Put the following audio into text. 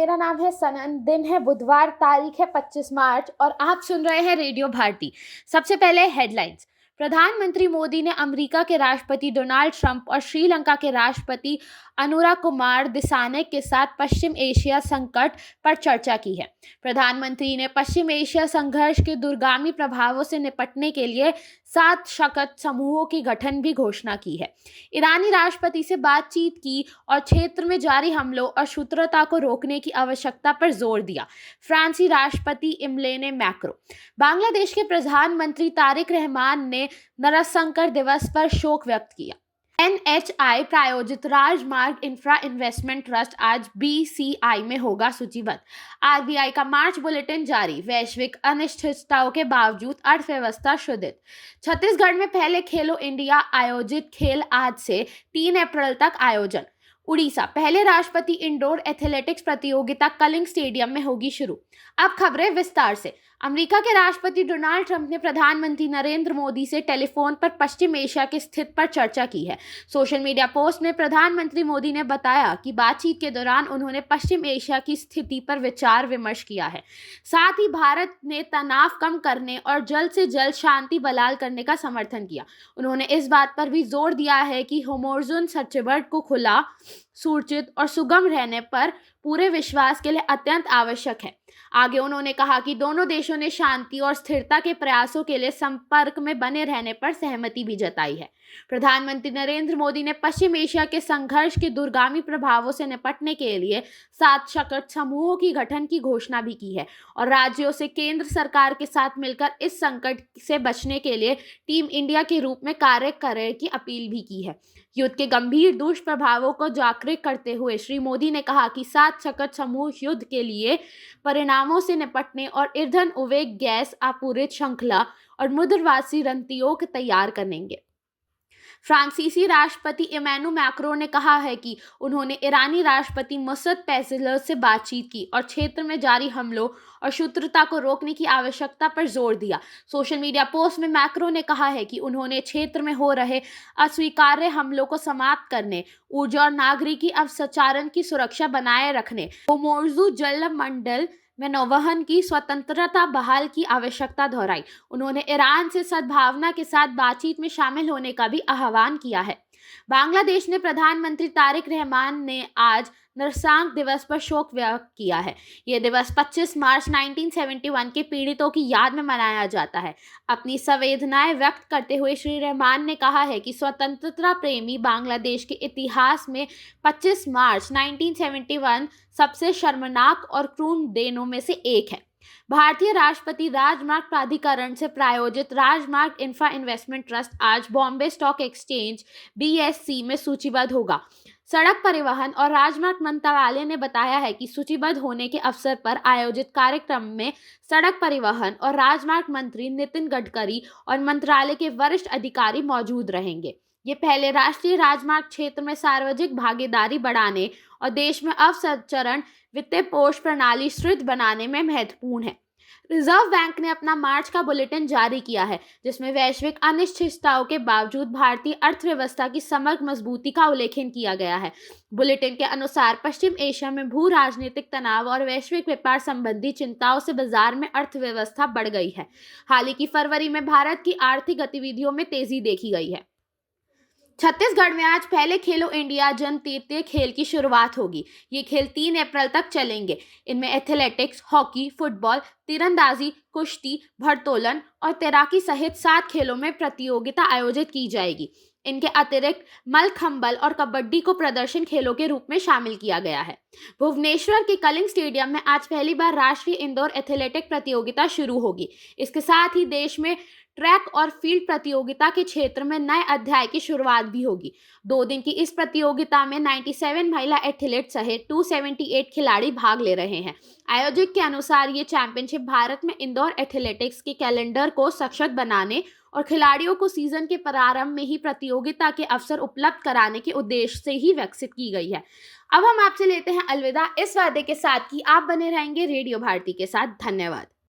मेरा नाम है सनन। दिन है बुधवार, तारीख है 25 मार्च और आप सुन रहे हैं रेडियो भारती। सबसे पहले हेडलाइंस। प्रधानमंत्री मोदी ने अमेरिका के राष्ट्रपति डोनाल्ड ट्रंप और श्रीलंका के राष्ट्रपति अनुरा कुमार दिसानायके के साथ पश्चिम एशिया संकट पर चर्चा की है। प्रधानमंत्री ने पश्चिम एशिया संघर्ष के दूरगामी प्रभावों से निपटने के लिए 7 शक्ति समूहों की गठन भी घोषणा की है। ईरानी राष्ट्रपति से बातचीत की और क्षेत्र में जारी हमलों और शत्रुता को रोकने की आवश्यकता पर जोर दिया। फ्रांसीसी राष्ट्रपति इमैनुएल मैक्रों। बांग्लादेश के प्रधानमंत्री तारिक रहमान ने नरसंकर दिवस पर शोक व्यक्त किया। NHI प्रायोजित राजमार्ग इंफ्रा इन्वेस्टमेंट ट्रस्ट आज BCI में होगा सूचीबद्ध। RBI का मार्च बुलेटिन जारी। वैश्विक अनिश्चितताओं के बावजूद अर्थव्यवस्था सुदृढ़। छत्तीसगढ़ में पहले खेलो इंडिया आयोजित खेल आज से 3 अप्रैल तक आयोजन। उड़ीसा पहले राष्ट्रपति इंडोर एथलेटिक्स प्रतियोगिता कलिंग स्टेडियम में होगी शुरू। अब खबरें विस्तार से। अमेरिका के राष्ट्रपति डोनाल्ड ट्रंप ने प्रधानमंत्री नरेंद्र मोदी से टेलीफोन पर पश्चिम एशिया की स्थिति पर चर्चा की है। सोशल मीडिया पोस्ट में प्रधानमंत्री मोदी ने बताया कि बातचीत के दौरान उन्होंने पश्चिम एशिया की स्थिति पर विचार विमर्श किया है। साथ ही भारत ने तनाव कम करने और जल्द से जल्द शांति बहाल करने का समर्थन किया। उन्होंने इस बात पर भी जोर दिया है कि होर्मुज़ सट्टेबाज को खुला, सुरक्षित और सुगम रहने पर पूरे विश्वास के लिए अत्यंत आवश्यक है। आगे उन्होंने कहा कि दोनों देशों ने शांति और स्थिरता के प्रयासों के लिए संपर्क में बने रहने पर सहमति भी जताई है। प्रधानमंत्री नरेंद्र मोदी ने पश्चिम एशिया के संघर्ष के दूरगामी प्रभावों से निपटने के लिए 7 शक्ति समूहों की गठन की घोषणा भी की है और राज्यों से केंद्र सरकार के साथ मिलकर इस संकट से बचने के लिए टीम इंडिया के रूप में कार्य करने की अपील भी की है। युद्ध के गंभीर दुष्प्रभावों को जागृत करते हुए श्री मोदी ने कहा कि 7 शक्ति समूह युद्ध के लिए परिणामों से निपटने और ईंधन उद्योग, गैस आपूर्ति श्रृंखला और मुद्रावासी रणनीतियों तैयार करेंगे। फ्रांसीसी राष्ट्रपति इमैनुएल मैक्रों ने कहा है कि उन्होंने ईरानी राष्ट्रपति मसूद पेज़ेश्कियान से बातचीत की और क्षेत्र में जारी हमलों और शत्रुता को रोकने की आवश्यकता पर जोर दिया। सोशल मीडिया पोस्ट में मैक्रों ने कहा है कि उन्होंने क्षेत्र में हो रहे अस्वीकार्य हमलों को समाप्त करने, ऊर्जा और नागरिकी अवसंचालन की सुरक्षा बनाए रखने, होर्मुज़ जलमंडल में नौवहन की स्वतंत्रता बहाल की आवश्यकता दोहराई। उन्होंने ईरान से सद्भावना के साथ बातचीत में शामिल होने का भी आह्वान किया है। बांग्लादेश ने प्रधानमंत्री तारिक रहमान ने आज नरसंकर दिवस पर शोक व्यक्त किया है। यह दिवस 25 मार्च 1971 के पीड़ितों की याद में मनाया जाता है। अपनी संवेदनाएं व्यक्त करते हुए श्री रहमान ने कहा है कि स्वतंत्रता प्रेमी बांग्लादेश के इतिहास में 25 मार्च 1971 सबसे शर्मनाक और क्रूर दिनों में से एक है। भारतीय राष्ट्रपति राजमार्ग प्राधिकरण से प्रायोजित राजमार्ग इंफ्रा इन्वेस्टमेंट ट्रस्ट आज बॉम्बे स्टॉक एक्सचेंज BSE में सूचीबद्ध होगा। सड़क परिवहन और राजमार्ग मंत्रालय ने बताया है कि सूचीबद्ध होने के अवसर पर आयोजित कार्यक्रम में सड़क परिवहन और राजमार्ग मंत्री नितिन गडकरी और मंत्रालय के वरिष्ठ अधिकारी मौजूद रहेंगे। ये पहले राष्ट्रीय राजमार्ग क्षेत्र में सार्वजनिक भागीदारी बढ़ाने और देश में अवसंरचरण वित्तीय पोष प्रणाली सुदृढ़ बनाने में महत्वपूर्ण है। रिजर्व बैंक ने अपना मार्च का बुलेटिन जारी किया है, जिसमें वैश्विक अनिश्चितताओं के बावजूद भारतीय अर्थव्यवस्था की समग्र मजबूती का उल्लेख किया गया है। बुलेटिन के अनुसार पश्चिम एशिया में भू राजनीतिक तनाव और वैश्विक व्यापार संबंधी चिंताओं से बाजार में अर्थव्यवस्था बढ़ गई है। हाल ही फरवरी में भारत की आर्थिक गतिविधियों में तेजी देखी गई है। छत्तीसगढ़ में आज पहले खेलो इंडिया जनजातीय खेल की शुरुआत होगी। ये खेल 3 अप्रैल तक चलेंगे। इनमें एथलेटिक्स, हॉकी, फुटबॉल, तीरंदाजी, कुश्ती, भारोत्तोलन और तैराकी सहित 7 खेलों में प्रतियोगिता आयोजित की जाएगी। इनके अतिरिक्त मल्लखंब और कबड्डी को प्रदर्शन खेलों के रूप में शामिल किया गया है। भुवनेश्वर के कलिंग स्टेडियम में आज पहली बार राष्ट्रीय इंडोर एथलेटिक प्रतियोगिता शुरू होगी। इसके साथ ही देश में ट्रैक और फील्ड प्रतियोगिता के क्षेत्र में नए अध्याय की शुरुआत भी होगी। 2 दिन की इस प्रतियोगिता में 97 महिला एथलीट सहित 278 खिलाड़ी भाग ले रहे हैं। आयोजक के अनुसार ये चैंपियनशिप भारत में इंडोर एथलेटिक्स के कैलेंडर को सशक्त बनाने और खिलाड़ियों को सीजन के प्रारंभ में ही प्रतियोगिता के अवसर उपलब्ध कराने के उद्देश्य से ही विकसित की गई है। अब हम आपसे लेते हैं अलविदा, इस वादे के साथ कि आप बने रहेंगे रेडियो भारती के साथ। धन्यवाद।